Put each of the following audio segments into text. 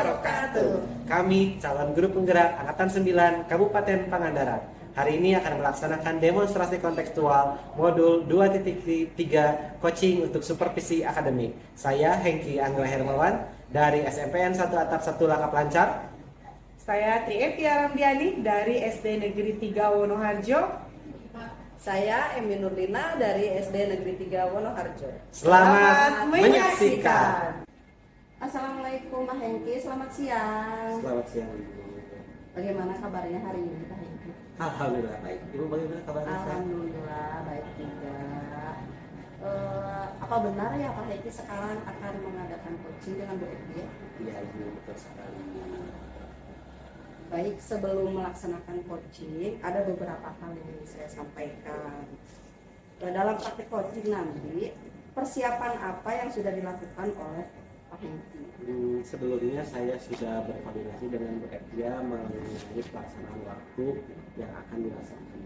wabarakatuh. Kami calon guru penggerak Angkatan 9 Kabupaten Pangandaran. Hari ini akan melaksanakan demonstrasi kontekstual modul 2.3 coaching untuk supervisi akademik. Saya Hengki Anggra Hermawan dari SMPN 1 Atap 1 Langkap Lancar. Saya Trieti Aramdiani dari SD Negeri 3 Wonoharjo. Saya Emi Nurlina dari SD Negeri 3 Wonoharjo. Selamat menyaksikan. Assalamualaikum Pak Hengki, selamat siang. Selamat siang. Bagaimana kabarnya hari ini Pak Hengki? Alhamdulillah baik. Ibu bagaimana kabarnya? Alhamdulillah baik juga. Apa benar ya Pak Hengki sekarang akan mengadakan coaching dengan Bu Eki? Iya, Ibu, betul sekali. Baik, sebelum melaksanakan coaching ada beberapa hal yang ingin saya sampaikan. Dalam praktik coaching nanti, persiapan apa yang sudah dilakukan oleh Pak Hengki? Sebelumnya saya sudah berkoordinasi dengan Bu Etia mengenai pelaksanaan waktu yang akan dilaksanakan.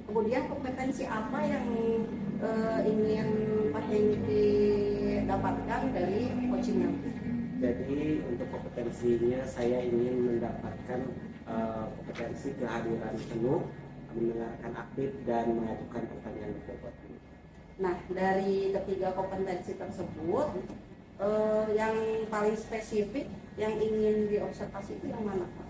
Kemudian kompetensi apa yang ingin Pak Hengki dapatkan dari coaching nanti? Jadi untuk kompetensinya saya ingin mendapatkan kompetensi kehadiran penuh, mendengarkan aktif dan mengajukan pertanyaan berbobot. Nah, dari ketiga kompetensi tersebut, yang paling spesifik yang ingin diobservasi itu yang mana Pak?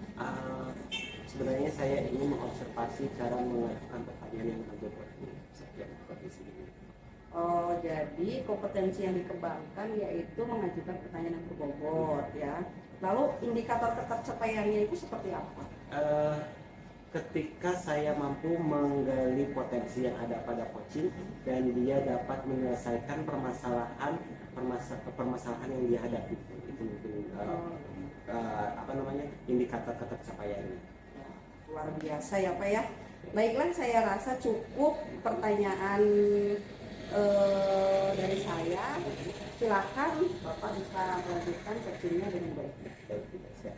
Sebenarnya saya ingin mengobservasi cara mengajukan pertanyaan yang berbobot di setiap kompetisi ini. Oh, jadi kompetensi yang dikembangkan yaitu mengajukan pertanyaan yang berbobot ya. Lalu indikator ketercapaiannya itu seperti apa? Ketika saya mampu menggali potensi yang ada pada coaching dan dia dapat menyelesaikan permasalahan yang dia hadapi, itu mungkin indikator ketercapaiannya. Ya, luar biasa ya Pak ya. Baiklah, saya rasa cukup pertanyaan dari saya. Silakan Bapak bisa melanjutkan coachingnya dengan baik.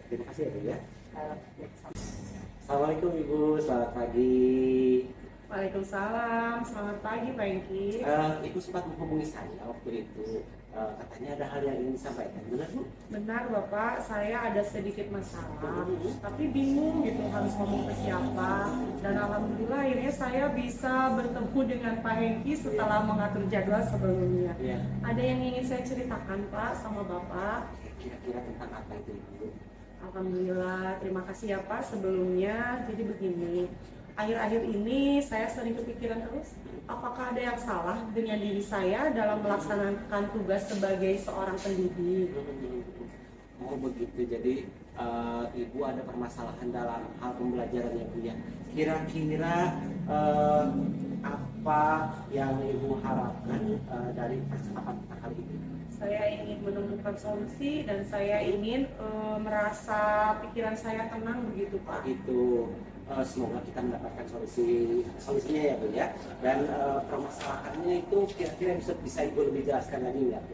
Terima kasih ya Bu ya. Sama. Assalamualaikum Ibu, selamat pagi. Waalaikumsalam, selamat pagi Pak Hengki. Ibu sempat menghubungi saya waktu itu, katanya ada hal yang ingin disampaikan, benar Bu? Benar Bapak, saya ada sedikit masalah, tapi bingung gitu harus ngomong ke siapa. Dan alhamdulillah akhirnya saya bisa bertemu dengan Pak Hengki setelah mengatur jadwal sebelumnya. Iya. Ada yang ingin saya ceritakan Pak sama Bapak. Kira-kira tentang apa itu Ibu? Alhamdulillah, terima kasih ya Pak sebelumnya. Jadi begini, akhir-akhir ini saya sering kepikiran terus, apakah ada yang salah dengan diri saya dalam melaksanakan tugas sebagai seorang pendidik? Oh begitu, jadi Ibu ada permasalahan dalam hal pembelajaran ya Bu ya. Kira-kira apa yang Ibu harapkan dari percakapan kita kali ini? Saya ingin menemukan solusi dan saya ingin merasa pikiran saya tenang begitu Pak. Itu semoga kita mendapatkan solusinya ya Bu ya. Dan permasalahannya itu kira-kira bisa Ibu lebih jelaskan lagi nggak Bu?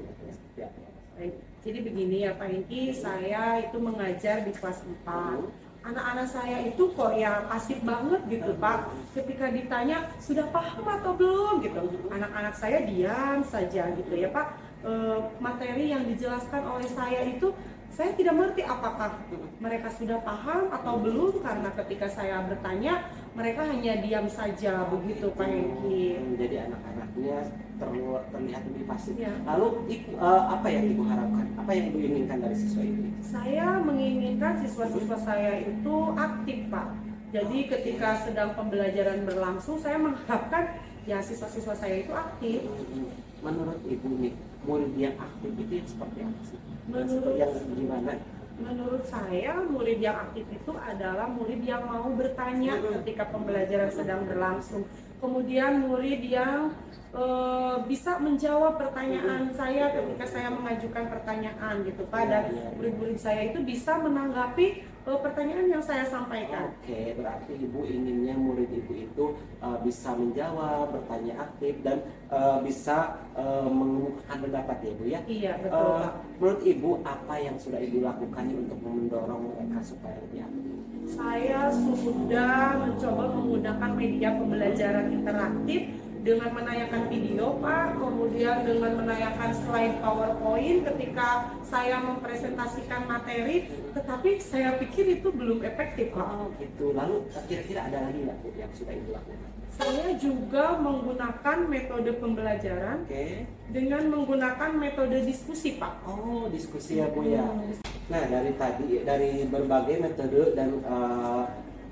Ya. Baik. Jadi begini ya Pak Hengki, saya itu mengajar di kelas 4. Anak-anak saya itu kok ya asik banget gitu Pak. Ketika ditanya sudah paham atau belum gitu, anak-anak saya diam saja gitu ya Pak. Materi yang dijelaskan oleh saya itu saya tidak mengerti apakah mereka sudah paham atau belum, karena ketika saya bertanya mereka hanya diam saja begitu Pak Hengki. Jadi anak-anaknya terlihat lebih pasif. Ya. Lalu apa yang Ibu harapkan? Apa yang Ibu inginkan dari siswa ini? Saya menginginkan siswa-siswa saya itu aktif Pak. Jadi ketika sedang pembelajaran berlangsung, saya mengharapkan ya siswa-siswa saya itu aktif. Menurut Ibu nih, murid yang aktif itu seperti apa sih? Menurut yang gimana? Menurut saya murid yang aktif itu adalah murid yang mau bertanya ketika pembelajaran sedang berlangsung. Kemudian murid yang bisa menjawab pertanyaan saya ketika saya mengajukan pertanyaan gitu Pak. Dan murid-murid saya itu bisa menanggapi pertanyaan yang saya sampaikan. Oke, berarti Ibu inginnya murid Ibu itu bisa menjawab, bertanya aktif dan bisa mengemukakan pendapat ya Bu ya? Iya, betul Pak. Menurut Ibu apa yang sudah Ibu lakukan untuk mendorong mereka supaya lebih aktif? Saya sudah mencoba menggunakan media pembelajaran interaktif dengan menayangkan video Pak, kemudian dengan menayangkan slide PowerPoint ketika saya mempresentasikan materi, tetapi saya pikir itu belum efektif Pak. Oh gitu. Lalu kira-kira ada lagi nggak Bu yang sudah Ibu lakukan? Saya juga menggunakan metode pembelajaran Oke. dengan menggunakan metode diskusi Pak. Oh, diskusi ya Bu ya. Nah, dari berbagai metode dan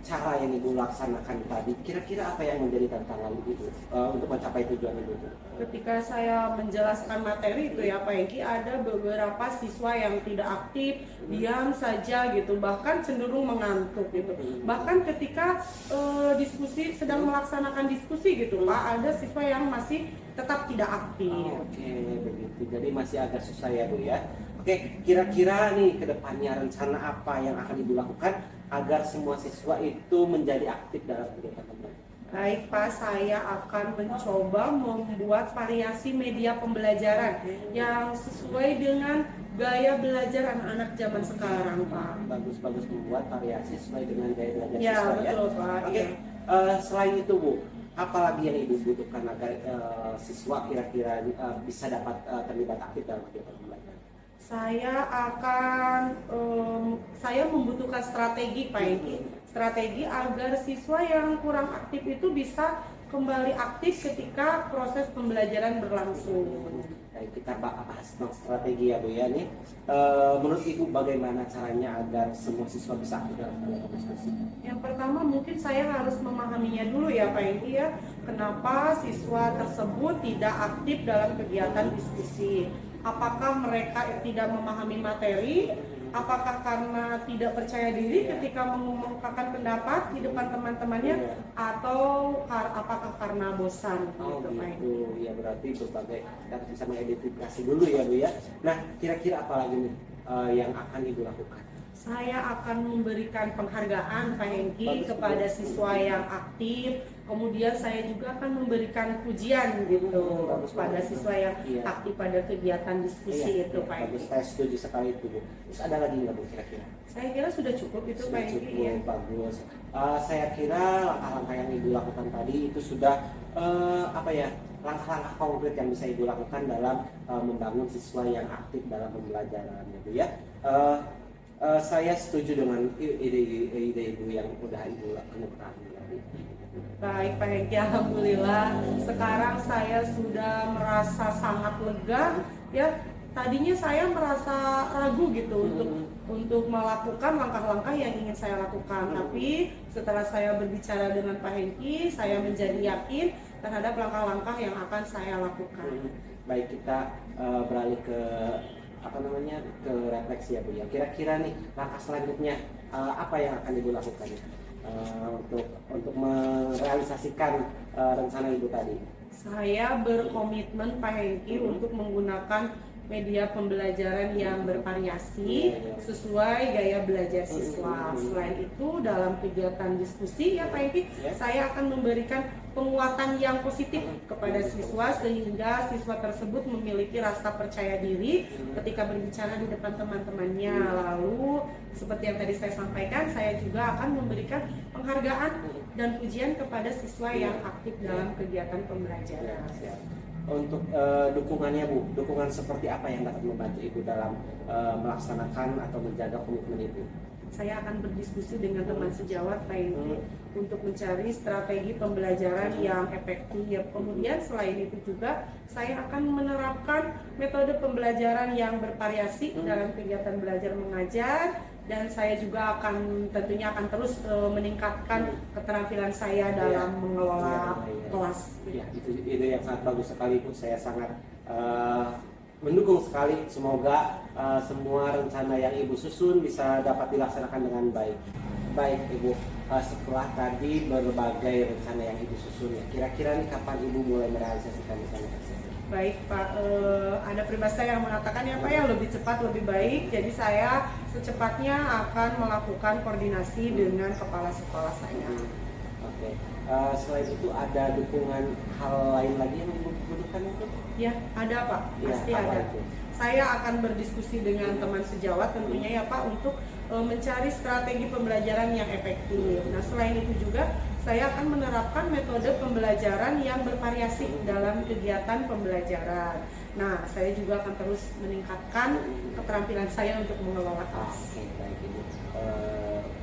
cara yang Ibu laksanakan tadi, kira-kira apa yang menjadi tantangan Ibu untuk mencapai tujuan Ibu? Ketika saya menjelaskan materi itu ya Pak Hengki, ada beberapa siswa yang tidak aktif, diam saja gitu, bahkan cenderung mengantuk gitu. Bahkan ketika diskusi, sedang melaksanakan diskusi gitu Pak, ada siswa yang masih tetap tidak aktif. Oke, begitu. Jadi masih agak susah ya Bu ya. Oke, kira-kira nih ke depannya rencana apa yang akan Ibu lakukan agar semua siswa itu menjadi aktif dalam kegiatan pembelajaran? Baik Pak, saya akan mencoba membuat variasi media pembelajaran yang sesuai dengan gaya belajar anak-anak zaman sekarang Pak. Bagus-bagus membuat variasi sesuai dengan gaya belajar Ya siswa ya. betul Pak. Oke, Ya. selain itu Bu, apa lagi yang Ibu butuhkan agar siswa kira-kira bisa dapat terlibat aktif dalam kegiatan pembelajaran? Saya membutuhkan strategi Pak Eki, strategi agar siswa yang kurang aktif itu bisa kembali aktif ketika proses pembelajaran berlangsung. Baik, kita bahas tentang strategi ya Bu ya nih. Menurut Ibu bagaimana caranya agar semua siswa bisa aktif dalam kegiatan diskusi? Yang pertama mungkin saya harus memahaminya dulu ya Pak Eki ya, kenapa siswa tersebut tidak aktif dalam kegiatan diskusi. Apakah mereka tidak memahami materi? Apakah karena tidak percaya diri ketika mengungkapkan pendapat di depan teman-temannya? Atau apakah karena bosan? Oh gitu, Pak? gitu, ya berarti berbagai kita bisa mengidentifikasi dulu ya Bu ya. Nah, kira-kira apa lagi nih yang akan Ibu lakukan? Saya akan memberikan penghargaan Pak Hengki Bagus, kepada bagus. siswa yang aktif. Kemudian saya juga akan memberikan pujian gitu Bagus, kepada bagus. siswa yang Iya. aktif pada kegiatan diskusi Iya, itu iya, Pak bagus, Hengki. saya setuju sekali itu Bu. Terus ada lagi nggak Bu kira-kira? Saya kira sudah cukup itu Pak Sudah Hengki cukup ya. bagus. Saya kira langkah-langkah yang Ibu lakukan tadi itu sudah apa ya, langkah-langkah konkret yang bisa Ibu lakukan dalam membangun siswa yang aktif dalam pembelajaran gitu ya. Saya setuju dengan ide Ibu yang udah Ibu lakukan. Baik Pak Hengki, alhamdulillah sekarang saya sudah merasa sangat lega ya. Tadinya saya merasa ragu gitu untuk melakukan langkah-langkah yang ingin saya lakukan, tapi setelah saya berbicara dengan Pak Hengki, saya menjadi yakin terhadap langkah-langkah yang akan saya lakukan. Baik, kita beralih ke ke refleksi ya Bu ya. Kira-kira nih langkah selanjutnya apa yang akan Ibu lakukan untuk merealisasikan rencana Ibu tadi? Saya berkomitmen Pak Hengki untuk menggunakan media pembelajaran yang bervariasi sesuai gaya belajar siswa. Selain itu dalam kegiatan diskusi ya Pak Hengki, saya akan memberikan penguatan yang positif kepada siswa sehingga siswa tersebut memiliki rasa percaya diri ketika berbicara di depan teman-temannya. Lalu seperti yang tadi saya sampaikan, saya juga akan memberikan penghargaan dan pujian kepada siswa yang aktif dalam kegiatan pembelajaran. Untuk dukungannya Bu, dukungan seperti apa yang dapat membantu Ibu dalam melaksanakan atau menjaga komitmen Ibu? Saya akan berdiskusi dengan teman sejawat Pak Hengki untuk mencari strategi pembelajaran yang efektif. Kemudian selain itu juga saya akan menerapkan metode pembelajaran yang bervariasi dalam kegiatan belajar mengajar, dan saya juga tentunya akan terus meningkatkan keterampilan saya dalam mengelola kelas. Ya, itu ide yang sangat bagus sekali Bu. Saya sangat mendukung sekali. Semoga semua rencana yang Ibu susun bisa dapat dilaksanakan dengan baik. Baik Ibu, setelah tadi berbagai rencana yang Ibu susun, ya, kira-kira nih kapan Ibu mulai merealisasikan rencana tersebut? Baik Pak, ada peribahasa yang mengatakan ya Pak, yang lebih cepat lebih baik. Jadi saya secepatnya akan melakukan koordinasi dengan kepala sekolah saya. Oke. Selain itu ada dukungan hal lain lagi yang Ibu butuhkan itu? Ya, ada Pak, pasti Ya, apa ada. itu? Saya akan berdiskusi dengan teman sejawat tentunya ya Pak untuk mencari strategi pembelajaran yang efektif. Nah selain itu juga saya akan menerapkan metode pembelajaran yang bervariasi dalam kegiatan pembelajaran. Nah, saya juga akan terus meningkatkan keterampilan saya untuk mengelola kelas. Oke, baik Ibu.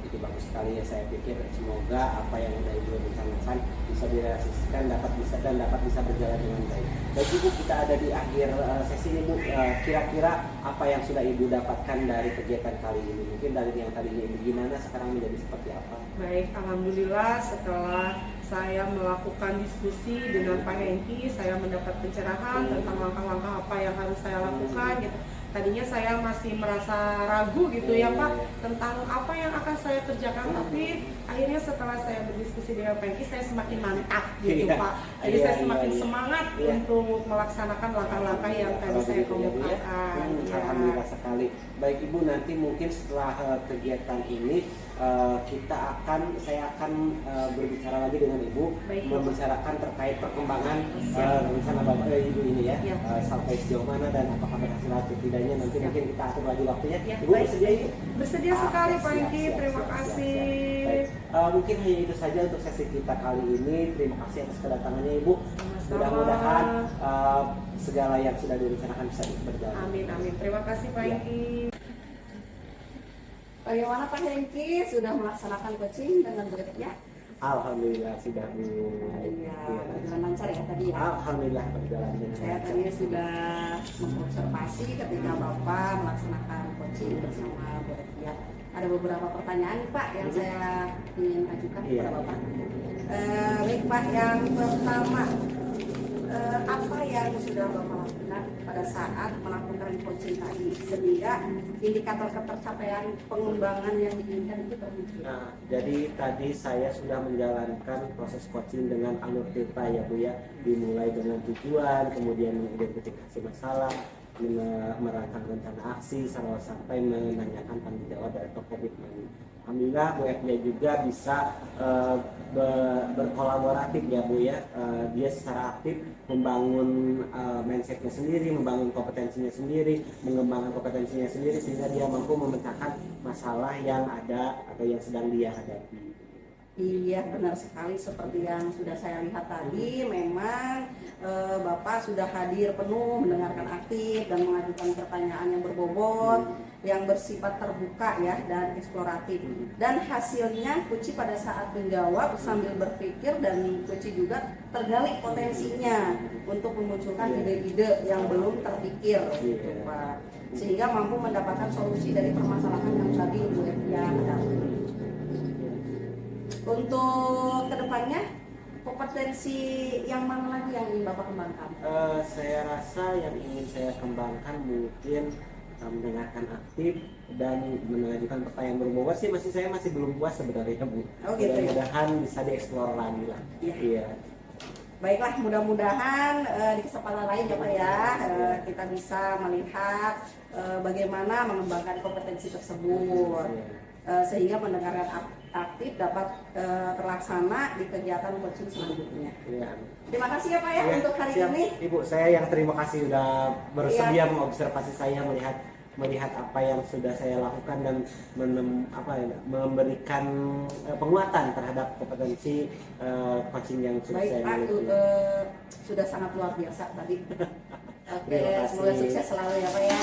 Itu bagus sekali ya, saya pikir semoga apa yang sudah Ibu rencanakan bisa direalisasikan, dapat bisa berjalan dengan baik. Baik Ibu, kita ada di akhir sesi ini Bu. Kira-kira apa yang sudah Ibu dapatkan dari kegiatan kali ini? Mungkin dari yang tadinya Ibu gimana, sekarang menjadi seperti apa? Baik, alhamdulillah setelah saya melakukan diskusi dengan Pak Hengki, saya mendapat pencerahan tentang langkah-langkah apa yang harus saya lakukan gitu. Tadinya saya masih merasa ragu gitu ya Pak tentang apa yang akan saya kerjakan, tapi akhirnya setelah saya berdiskusi dengan Pak Hengki, saya semakin mantap gitu Iya. Pak. Jadi Iya, saya iya, semakin iya. semangat Iya. untuk melaksanakan langkah-langkah yang tadi saya kemukakan. Ya. Alhamdulillah sekali. Baik Ibu, nanti mungkin setelah kegiatan ini saya akan berbicara lagi dengan Ibu, Baik, membicarakan terkait perkembangan rencana Bapak Ibu ini ya, Ya. sampai sejauh mana dan apakah berhasil atau tidaknya, nanti Siap. mungkin kita atur lagi waktunya. Ya, Ibu baik. bersedia Ibu? Bersedia sekali Pak Siap, Hengki, siap, terima siap, kasih. siap. Baik. Mungkin hanya itu saja untuk sesi kita kali ini. Terima kasih atas kedatangannya Ibu. Sama-sama. Mudah-mudahan segala yang sudah direncanakan bisa berjalan. Amin, amin. Terima kasih Pak Ya. Hengki. Bagaimana Pak Hengki sudah melaksanakan coaching dengan muridnya? Alhamdulillah sudah Bu. Iya, Iya. berjalan lancar ya tadi ya. Alhamdulillah berjalan dengan Saya lancar. tadi sudah mengobservasi ketika Bapak melaksanakan coaching bersama muridnya. Ada beberapa pertanyaan nih Pak yang saya ingin ajukan Iya. kepada Bapak. Baik Pak, yang pertama, apa yang sudah Bapak lakukan pada saat melakukan coaching tadi sehingga indikator ketercapaian pengembangan yang diinginkan itu terwujud? Nah, jadi tadi saya sudah menjalankan proses coaching dengan alur tirta ya Bu ya, dimulai dengan tujuan, kemudian mengidentifikasi masalah, merancang rencana aksi, sampai menanyakan tanggung jawab atau komitmen. Alhamdulillah Bu Fia juga bisa berkolaboratif ya Bu ya. Dia secara aktif membangun mindsetnya sendiri, membangun kompetensinya sendiri, mengembangkan kompetensinya sendiri sehingga dia mampu memecahkan masalah yang ada atau yang sedang dia hadapi. Iya, benar sekali seperti yang sudah saya lihat tadi. Memang Bapak sudah hadir penuh, mendengarkan aktif dan mengajukan pertanyaan yang berbobot, yang bersifat terbuka ya dan eksploratif. Dan hasilnya Kuci pada saat menjawab sambil berpikir, dan Kuci juga tergali potensinya untuk memunculkan ide-ide yang belum terpikir gitu Pak. Sehingga mampu mendapatkan solusi dari permasalahan yang tadi Bu Fia hadapi. Untuk kedepannya, kompetensi yang mana lagi yang ingin Bapak kembangkan? Saya rasa yang ingin saya kembangkan mungkin mendengarkan aktif dan mengajukan pertanyaan berbobot sih, saya masih belum puas sebenarnya Bu. Oh, gitu ya. Mudah-mudahan bisa dieksplor lagi lah. Iya. Iya. Baiklah, mudah-mudahan di kesempatan lain ya Pak ya, kita bisa melihat bagaimana mengembangkan kompetensi tersebut. Sehingga pendengaran aktif dapat terlaksana di kegiatan coaching selanjutnya. Iya. Terima kasih ya Pak ya Iya, untuk hari siap. ini. Ibu, saya yang terima kasih sudah bersedia Iya. mengobservasi saya, melihat apa yang sudah saya lakukan dan memberikan penguatan terhadap kompetensi coaching yang sudah Baik saya Pak, miliki. sudah sangat luar biasa tadi. Oke, Terima kasih. semoga sukses selalu ya Pak ya.